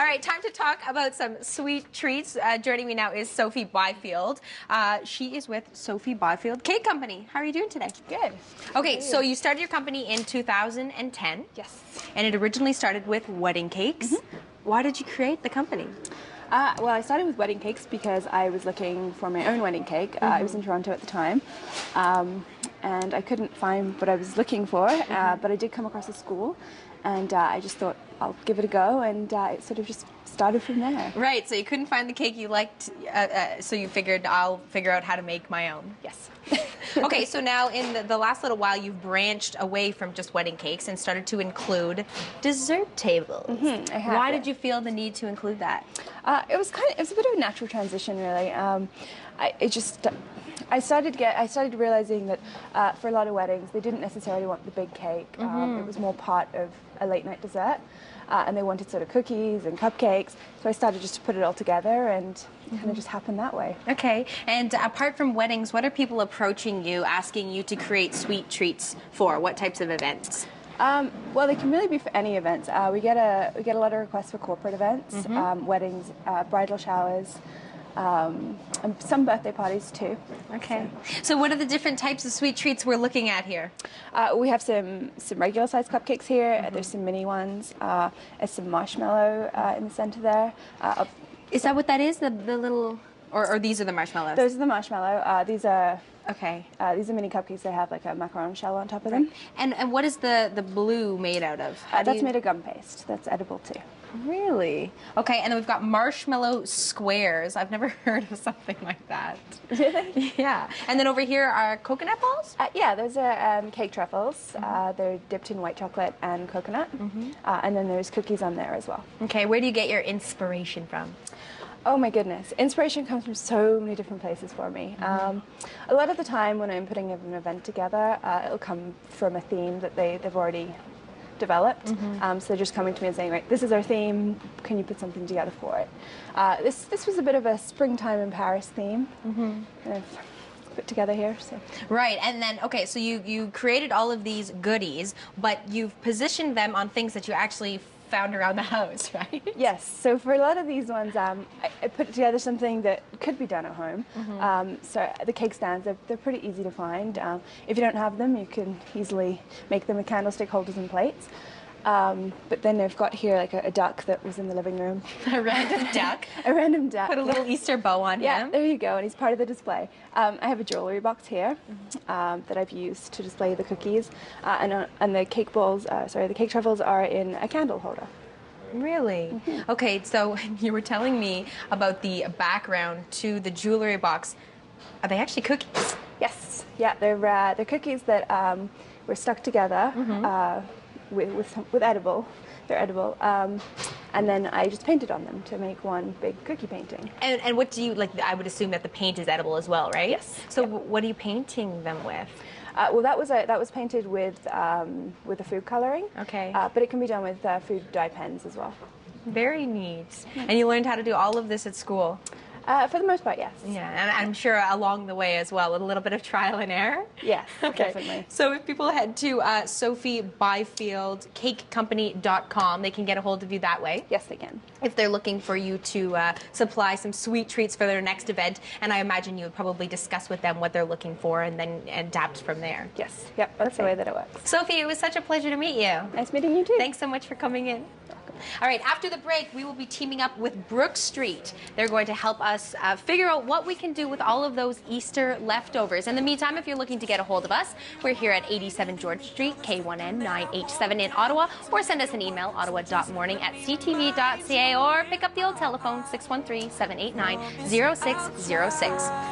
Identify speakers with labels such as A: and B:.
A: right, time to talk about some sweet treats. Joining me now is Sophie Bifield. She is with Sophie Bifield Cake Company. How are you doing today?
B: Good.
A: Okay, so you started your company in 2010.
B: Yes.
A: And it originally started with wedding cakes. Why did you create the company?
B: Well, I started with wedding cakes because I was looking for my own wedding cake. I was in Toronto at the time, and I couldn't find what I was looking for, but I did come across a school, and I just thought I'll give it a go, and it sort of just started from there.
A: Right, so you couldn't find the cake you liked, so you figured I'll figure out how to make my own.
B: Yes.
A: Okay, so now in the last little while, you've branched away from just wedding cakes and started to include dessert tables.
B: I have,
A: Why
B: yeah.
A: did you feel the need to include that?
B: It was a bit of a natural transition, really. I started realizing that for a lot of weddings, they didn't necessarily want the big cake. It was more part of a late night dessert, and they wanted sort of cookies and cupcakes. So I started just to put it all together, and it kind of just happened that way.
A: Okay, and apart from weddings, what are people approaching you, asking you to create sweet treats for? What types of events?
B: Well, they can really be for any events. We get a lot of requests for corporate events, weddings, bridal showers. And some birthday parties too.
A: Okay. So what are the different types of sweet treats we're looking at here?
B: We have some regular sized cupcakes here. There's some mini ones. There's some marshmallow in the center there.
A: Is that what that is? The little, or these are the marshmallows?
B: Those are the marshmallow. These are mini cupcakes that have like a macaron shell on top of them.
A: And what is the blue made out of?
B: That's made of gum paste. That's edible too.
A: Really? Okay, and then we've got marshmallow squares. I've never heard of something like that.
B: Really?
A: Yeah. And then over here are coconut balls?
B: Yeah, those are cake truffles. They're dipped in white chocolate and coconut. And then there's cookies on there as well.
A: Okay, where do you get your inspiration from?
B: Oh my goodness, inspiration comes from so many different places for me. A lot of the time when I'm putting an event together, it'll come from a theme that they've already developed. So they're just coming to me and saying, right, this is our theme, can you put something together for it? This was a bit of a springtime in Paris theme that I've put together here. So.
A: Right, and then, okay, so you created all of these goodies, but you've positioned them on things that you actually found around the house, right?
B: Yes, so for a lot of these ones, I put together something that could be done at home. So the cake stands, they're pretty easy to find. If you don't have them, you can easily make them with candlestick holders and plates. But then I've got here like a duck that was in the living room.
A: A random duck?
B: A random duck.
A: Put a little Easter bow on him.
B: Yeah, there you go, and he's part of the display. I have a jewelry box here that I've used to display the cookies, and the cake balls, the cake truffles are in a candle holder.
A: Really? Okay, so you were telling me about the background to the jewelry box. Are they actually cookies?
B: Yes. Yeah, they're cookies that were stuck together with edible. They're edible. And then I just painted on them to make one big cookie painting.
A: And what do you, like, I would assume that the paint is edible as well, right?
B: Yes.
A: So what are you painting them with?
B: Well, that was painted with a food coloring.
A: Okay.
B: But it can be done with food dye pens as well.
A: Very neat. And you learned how to do all of this at school?
B: For the most part, yes.
A: Yeah, and I'm sure along the way as well, with a little bit of trial and error.
B: Yes,
A: okay.
B: Definitely.
A: So if people head to SophieBifieldCakeCompany.com, they can get a hold of you that way.
B: Yes, they can.
A: If they're looking for you to supply some sweet treats for their next event, and I imagine you would probably discuss with them what they're looking for and then adapt from there.
B: Yes, yep, that's the way that it works.
A: Sophie, it was such a pleasure to meet you.
B: Nice meeting you too.
A: Thanks so much for coming in. All right, after the break, we will be teaming up with Brook Street. They're going to help us figure out what we can do with all of those Easter leftovers. In the meantime, if you're looking to get a hold of us, we're here at 87 George Street, K1N 9H7 in Ottawa, or send us an email, ottawa.morning@ctv.ca, or pick up the old telephone, 613-789-0606.